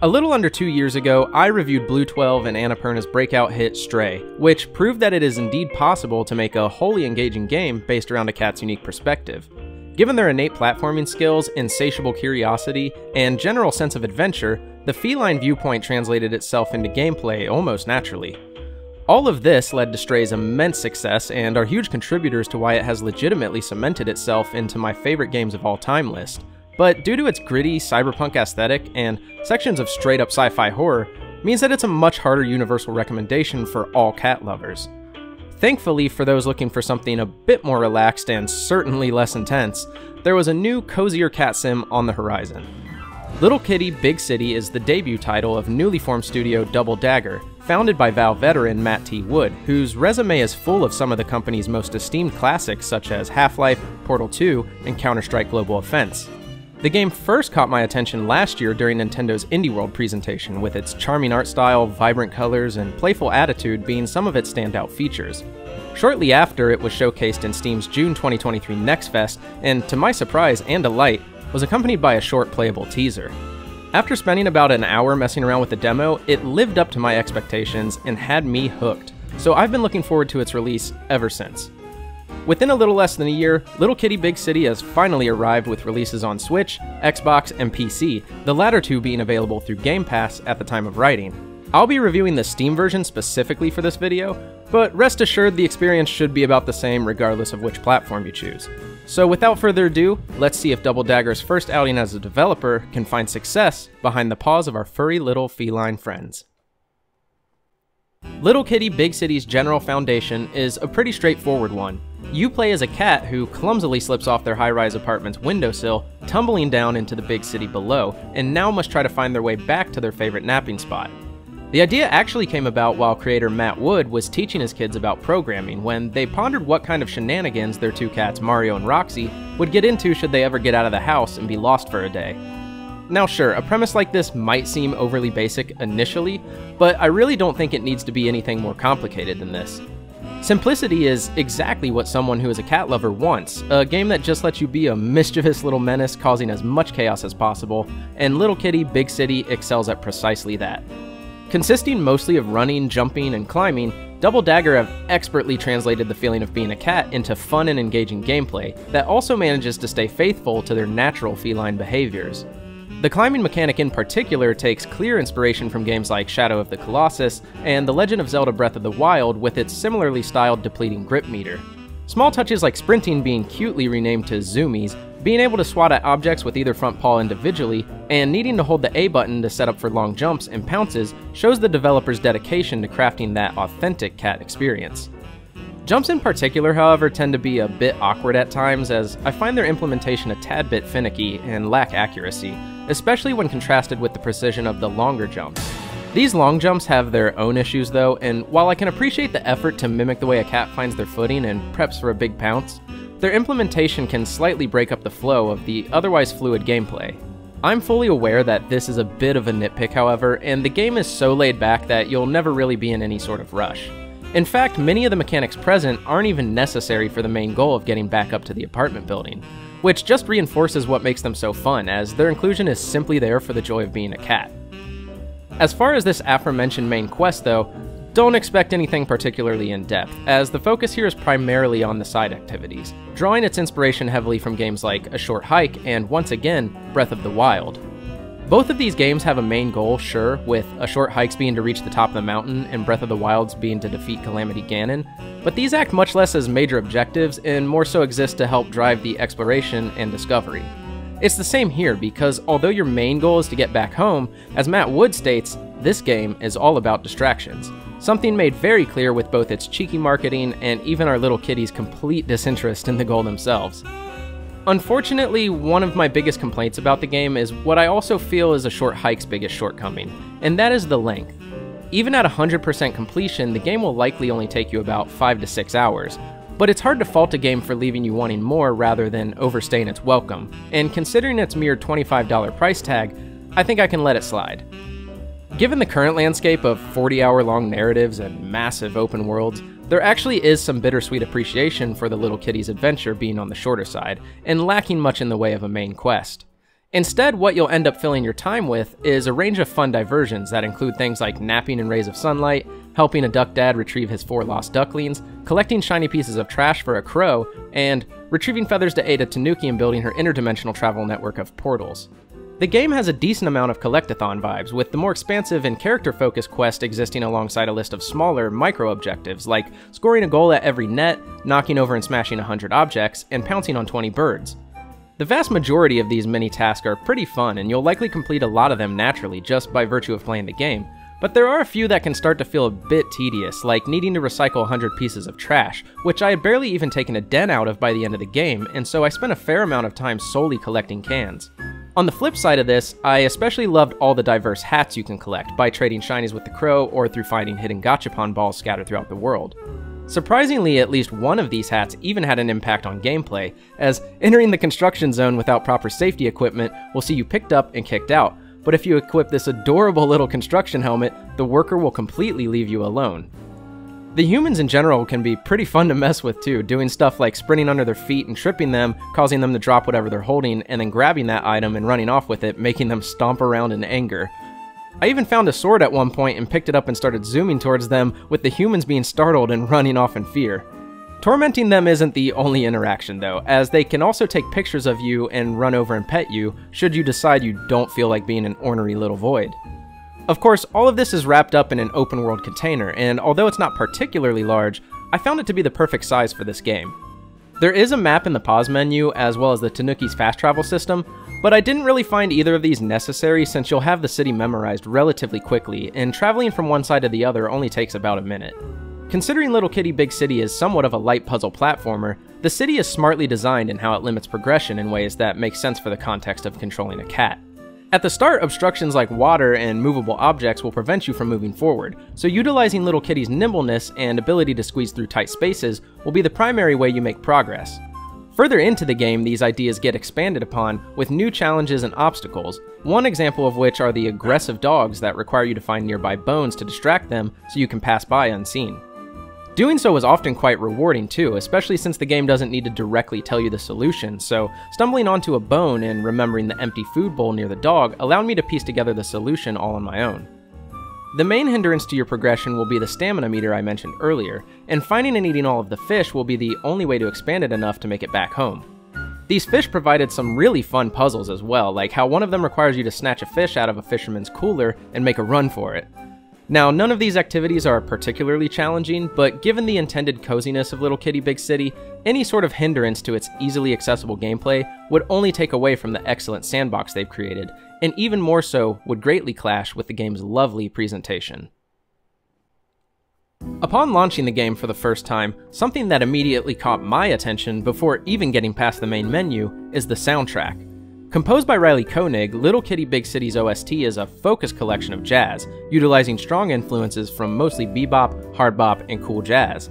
A little under 2 years ago, I reviewed Blue 12 and Annapurna's breakout hit Stray, which proved that it is indeed possible to make a wholly engaging game based around a cat's unique perspective. Given their innate platforming skills, insatiable curiosity, and general sense of adventure, the feline viewpoint translated itself into gameplay almost naturally. All of this led to Stray's immense success and are huge contributors to why it has legitimately cemented itself into my favorite games of all time list. But due to its gritty, cyberpunk aesthetic and sections of straight-up sci-fi horror, means that it's a much harder universal recommendation for all cat lovers. Thankfully, for those looking for something a bit more relaxed and certainly less intense, there was a new, cozier cat sim on the horizon. Little Kitty Big City is the debut title of newly formed studio Double Dagger, founded by Valve veteran Matt T. Wood, whose resume is full of some of the company's most esteemed classics such as Half-Life, Portal 2, and Counter-Strike Global Offense. The game first caught my attention last year during Nintendo's Indie World presentation, with its charming art style, vibrant colors, and playful attitude being some of its standout features. Shortly after, it was showcased in Steam's June 2023 Next Fest, and to my surprise and delight, was accompanied by a short playable teaser. After spending about an hour messing around with the demo, it lived up to my expectations and had me hooked, so I've been looking forward to its release ever since. Within a little less than a year, Little Kitty Big City has finally arrived with releases on Switch, Xbox, and PC, the latter two being available through Game Pass at the time of writing. I'll be reviewing the Steam version specifically for this video, but rest assured the experience should be about the same regardless of which platform you choose. So without further ado, let's see if Double Dagger's first outing as a developer can find success behind the paws of our furry little feline friends. Little Kitty Big City's general foundation is a pretty straightforward one. You play as a cat who clumsily slips off their high-rise apartment's windowsill, tumbling down into the big city below, and now must try to find their way back to their favorite napping spot. The idea actually came about while creator Matt Wood was teaching his kids about programming when they pondered what kind of shenanigans their two cats, Mario and Roxy, would get into should they ever get out of the house and be lost for a day. Now sure, a premise like this might seem overly basic initially, but I really don't think it needs to be anything more complicated than this. Simplicity is exactly what someone who is a cat lover wants, a game that just lets you be a mischievous little menace causing as much chaos as possible, and Little Kitty Big City excels at precisely that. Consisting mostly of running, jumping, and climbing, Double Dagger have expertly translated the feeling of being a cat into fun and engaging gameplay that also manages to stay faithful to their natural feline behaviors. The climbing mechanic in particular takes clear inspiration from games like Shadow of the Colossus and The Legend of Zelda Breath of the Wild with its similarly styled depleting grip meter. Small touches like sprinting being cutely renamed to zoomies, being able to swat at objects with either front paw individually, and needing to hold the A button to set up for long jumps and pounces shows the developer's dedication to crafting that authentic cat experience. Jumps in particular, however, tend to be a bit awkward at times, as I find their implementation a tad bit finicky and lack accuracy, especially when contrasted with the precision of the longer jumps. These long jumps have their own issues though, and while I can appreciate the effort to mimic the way a cat finds their footing and preps for a big pounce, their implementation can slightly break up the flow of the otherwise fluid gameplay. I'm fully aware that this is a bit of a nitpick, however, and the game is so laid back that you'll never really be in any sort of rush. In fact, many of the mechanics present aren't even necessary for the main goal of getting back up to the apartment building, which just reinforces what makes them so fun, as their inclusion is simply there for the joy of being a cat. As far as this aforementioned main quest though, don't expect anything particularly in-depth, as the focus here is primarily on the side activities, drawing its inspiration heavily from games like A Short Hike and, once again, Breath of the Wild. Both of these games have a main goal, sure, with A Short Hike's being to reach the top of the mountain and Breath of the Wild's being to defeat Calamity Ganon, but these act much less as major objectives and more so exist to help drive the exploration and discovery. It's the same here, because although your main goal is to get back home, as Matt Wood states, this game is all about distractions, something made very clear with both its cheeky marketing and even our little kitty's complete disinterest in the goal themselves. Unfortunately, one of my biggest complaints about the game is what I also feel is A Short Hike's biggest shortcoming, and that is the length. Even at 100% completion, the game will likely only take you about 5 to 6 hours, but it's hard to fault a game for leaving you wanting more rather than overstaying its welcome, and considering its mere $25 price tag, I think I can let it slide. Given the current landscape of 40-hour-long narratives and massive open worlds, there actually is some bittersweet appreciation for the little kitty's adventure being on the shorter side, and lacking much in the way of a main quest. Instead, what you'll end up filling your time with is a range of fun diversions that include things like napping in rays of sunlight, helping a duck dad retrieve his 4 lost ducklings, collecting shiny pieces of trash for a crow, and retrieving feathers to aid a tanuki in building her interdimensional travel network of portals. The game has a decent amount of collectathon vibes, with the more expansive and character-focused quest existing alongside a list of smaller, micro-objectives, like scoring a goal at every net, knocking over and smashing 100 objects, and pouncing on 20 birds. The vast majority of these mini-tasks are pretty fun, and you'll likely complete a lot of them naturally just by virtue of playing the game, but there are a few that can start to feel a bit tedious, like needing to recycle 100 pieces of trash, which I had barely even taken a dent out of by the end of the game, and so I spent a fair amount of time solely collecting cans. On the flip side of this, I especially loved all the diverse hats you can collect by trading shinies with the crow or through finding hidden gachapon balls scattered throughout the world. Surprisingly, at least one of these hats even had an impact on gameplay, as entering the construction zone without proper safety equipment will see you picked up and kicked out, but if you equip this adorable little construction helmet, the worker will completely leave you alone. The humans in general can be pretty fun to mess with too, doing stuff like sprinting under their feet and tripping them, causing them to drop whatever they're holding, and then grabbing that item and running off with it, making them stomp around in anger. I even found a sword at one point and picked it up and started zooming towards them, with the humans being startled and running off in fear. Tormenting them isn't the only interaction though, as they can also take pictures of you and run over and pet you, should you decide you don't feel like being an ornery little void. Of course, all of this is wrapped up in an open world container, and although it's not particularly large, I found it to be the perfect size for this game. There is a map in the pause menu, as well as the Tanuki's fast travel system, but I didn't really find either of these necessary since you'll have the city memorized relatively quickly, and traveling from one side to the other only takes about a minute. Considering Little Kitty Big City is somewhat of a light puzzle platformer, the city is smartly designed in how it limits progression in ways that make sense for the context of controlling a cat. At the start, obstructions like water and movable objects will prevent you from moving forward, so utilizing Little Kitty's nimbleness and ability to squeeze through tight spaces will be the primary way you make progress. Further into the game, these ideas get expanded upon with new challenges and obstacles, one example of which are the aggressive dogs that require you to find nearby bones to distract them so you can pass by unseen. Doing so is often quite rewarding too, especially since the game doesn't need to directly tell you the solution, so stumbling onto a bone and remembering the empty food bowl near the dog allowed me to piece together the solution all on my own. The main hindrance to your progression will be the stamina meter I mentioned earlier, and finding and eating all of the fish will be the only way to expand it enough to make it back home. These fish provided some really fun puzzles as well, like how one of them requires you to snatch a fish out of a fisherman's cooler and make a run for it. Now, none of these activities are particularly challenging, but given the intended coziness of Little Kitty Big City, any sort of hindrance to its easily accessible gameplay would only take away from the excellent sandbox they've created, and even more so would greatly clash with the game's lovely presentation. Upon launching the game for the first time, something that immediately caught my attention before even getting past the main menu is the soundtrack. Composed by Riley Koenig, Little Kitty Big City's OST is a focused collection of jazz, utilizing strong influences from mostly bebop, hard bop, and cool jazz.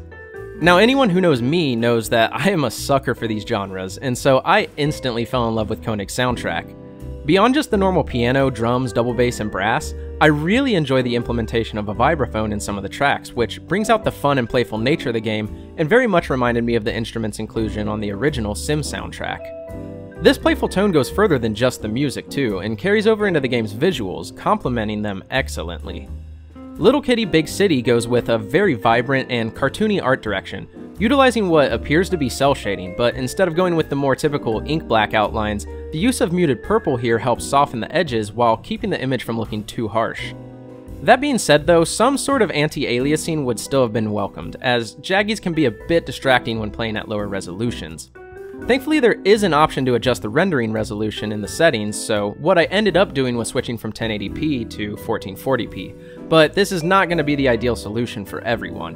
Now, anyone who knows me knows that I am a sucker for these genres, and so I instantly fell in love with Koenig's soundtrack. Beyond just the normal piano, drums, double bass, and brass, I really enjoy the implementation of a vibraphone in some of the tracks, which brings out the fun and playful nature of the game, and very much reminded me of the instrument's inclusion on the original Sims soundtrack. This playful tone goes further than just the music too, and carries over into the game's visuals, complementing them excellently. Little Kitty Big City goes with a very vibrant and cartoony art direction, utilizing what appears to be cell shading, but instead of going with the more typical ink black outlines, the use of muted purple here helps soften the edges while keeping the image from looking too harsh. That being said though, some sort of anti-aliasing would still have been welcomed, as jaggies can be a bit distracting when playing at lower resolutions. Thankfully, there is an option to adjust the rendering resolution in the settings, so what I ended up doing was switching from 1080p to 1440p, but this is not going to be the ideal solution for everyone.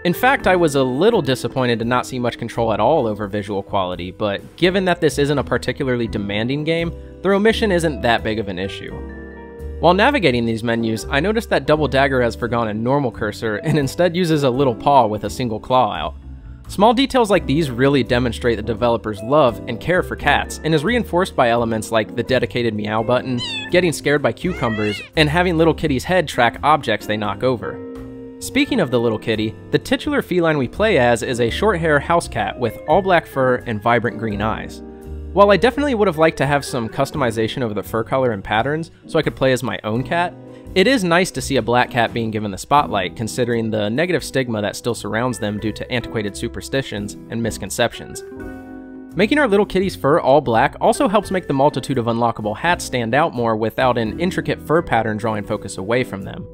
In fact, I was a little disappointed to not see much control at all over visual quality, but given that this isn't a particularly demanding game, the omission isn't that big of an issue. While navigating these menus, I noticed that Double Dagger has forgone a normal cursor and instead uses a little paw with a single claw out. Small details like these really demonstrate the developer's love and care for cats, and is reinforced by elements like the dedicated meow button, getting scared by cucumbers, and having Little Kitty's head track objects they knock over. Speaking of the Little Kitty, the titular feline we play as is a short-hair house cat with all black fur and vibrant green eyes. While I definitely would have liked to have some customization over the fur color and patterns so I could play as my own cat, it is nice to see a black cat being given the spotlight considering the negative stigma that still surrounds them due to antiquated superstitions and misconceptions. Making our little kitty's fur all black also helps make the multitude of unlockable hats stand out more without an intricate fur pattern drawing focus away from them.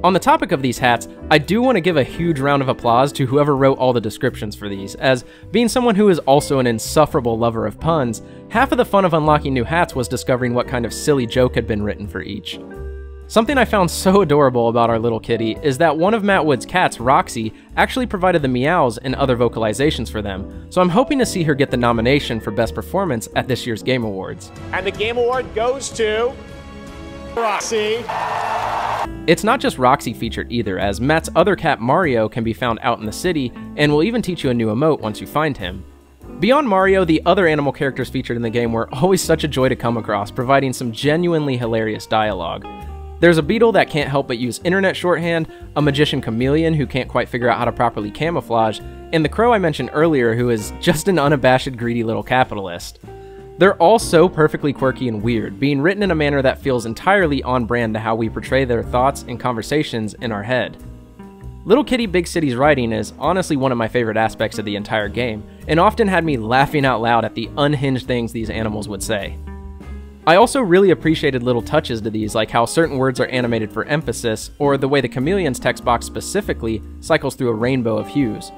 On the topic of these hats, I do want to give a huge round of applause to whoever wrote all the descriptions for these, as being someone who is also an insufferable lover of puns, half of the fun of unlocking new hats was discovering what kind of silly joke had been written for each. Something I found so adorable about our little kitty is that one of Matt Wood's cats, Roxy, actually provided the meows and other vocalizations for them, so I'm hoping to see her get the nomination for Best Performance at this year's Game Awards. And the Game Award goes to Roxy. It's not just Roxy featured either, as Matt's other cat Mario can be found out in the city and will even teach you a new emote once you find him. Beyond Mario, the other animal characters featured in the game were always such a joy to come across, providing some genuinely hilarious dialogue. There's a beetle that can't help but use internet shorthand, a magician chameleon who can't quite figure out how to properly camouflage, and the crow I mentioned earlier who is just an unabashed greedy little capitalist. They're all so perfectly quirky and weird, being written in a manner that feels entirely on brand to how we portray their thoughts and conversations in our head. Little Kitty Big City's writing is honestly one of my favorite aspects of the entire game, and often had me laughing out loud at the unhinged things these animals would say. I also really appreciated little touches to these, like how certain words are animated for emphasis, or the way the chameleon's text box specifically cycles through a rainbow of hues.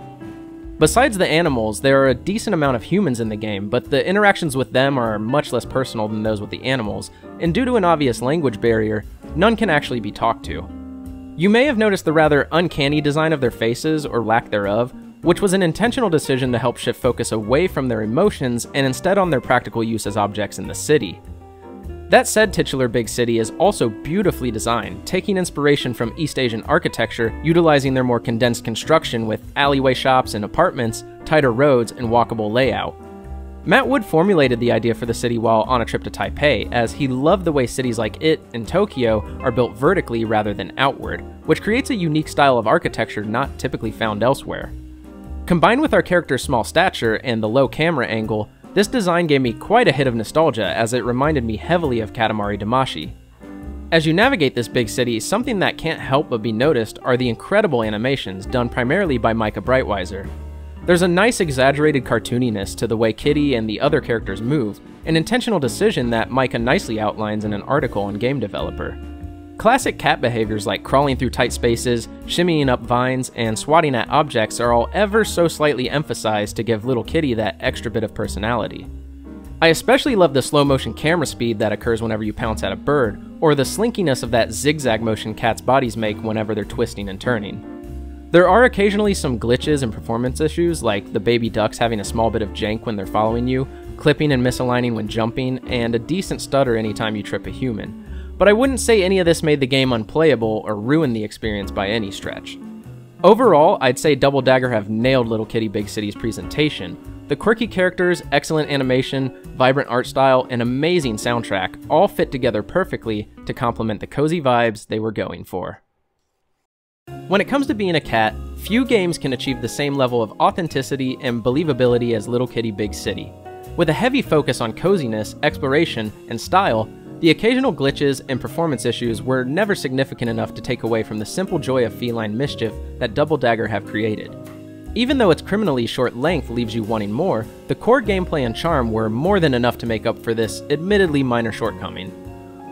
Besides the animals, there are a decent amount of humans in the game, but the interactions with them are much less personal than those with the animals, and due to an obvious language barrier, none can actually be talked to. You may have noticed the rather uncanny design of their faces, or lack thereof, which was an intentional decision to help shift focus away from their emotions and instead on their practical use as objects in the city. That said, titular Big City is also beautifully designed, taking inspiration from East Asian architecture, utilizing their more condensed construction with alleyway shops and apartments, tighter roads, and walkable layout. Matt Wood formulated the idea for the city while on a trip to Taipei, as he loved the way cities like it and Tokyo are built vertically rather than outward, which creates a unique style of architecture not typically found elsewhere. Combined with our character's small stature and the low camera angle, this design gave me quite a hit of nostalgia as it reminded me heavily of Katamari Damacy. As you navigate this big city, something that can't help but be noticed are the incredible animations done primarily by Micah Brightweiser. There's a nice exaggerated cartooniness to the way Kitty and the other characters move, an intentional decision that Micah nicely outlines in an article on Game Developer. Classic cat behaviors like crawling through tight spaces, shimmying up vines, and swatting at objects are all ever so slightly emphasized to give little Kitty that extra bit of personality. I especially love the slow motion camera speed that occurs whenever you pounce at a bird, or the slinkiness of that zigzag motion cats' bodies make whenever they're twisting and turning. There are occasionally some glitches and performance issues, like the baby ducks having a small bit of jank when they're following you, clipping and misaligning when jumping, and a decent stutter anytime you trip a human. But I wouldn't say any of this made the game unplayable or ruin the experience by any stretch. Overall, I'd say Double Dagger have nailed Little Kitty Big City's presentation. The quirky characters, excellent animation, vibrant art style, and amazing soundtrack all fit together perfectly to complement the cozy vibes they were going for. When it comes to being a cat, few games can achieve the same level of authenticity and believability as Little Kitty Big City. With a heavy focus on coziness, exploration, and style, the occasional glitches and performance issues were never significant enough to take away from the simple joy of feline mischief that Double Dagger have created. Even though its criminally short length leaves you wanting more, the core gameplay and charm were more than enough to make up for this admittedly minor shortcoming.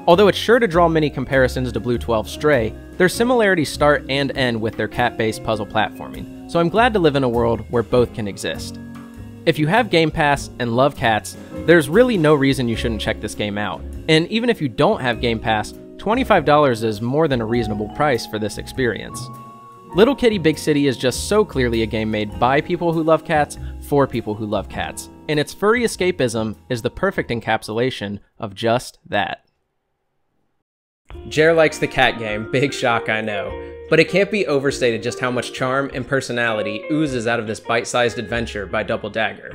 Although it's sure to draw many comparisons to Blue 12 Stray, their similarities start and end with their cat-based puzzle platforming, so I'm glad to live in a world where both can exist. If you have Game Pass and love cats, there's really no reason you shouldn't check this game out. And even if you don't have Game Pass, $25 is more than a reasonable price for this experience. Little Kitty Big City is just so clearly a game made by people who love cats, for people who love cats, and its furry escapism is the perfect encapsulation of just that. JER likes the cat game, big shock I know, but it can't be overstated just how much charm and personality oozes out of this bite-sized adventure by Double Dagger.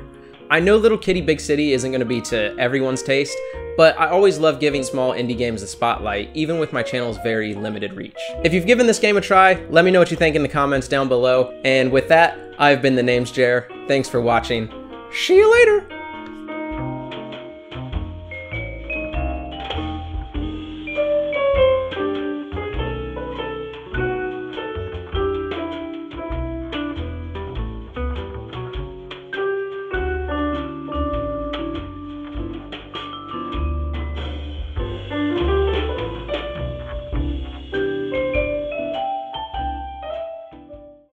I know Little Kitty Big City isn't going to be to everyone's taste, but I always love giving small indie games a spotlight, even with my channel's very limited reach. If you've given this game a try, let me know what you think in the comments down below, and with that, I've been TheNamesJER. Thanks for watching. See you later!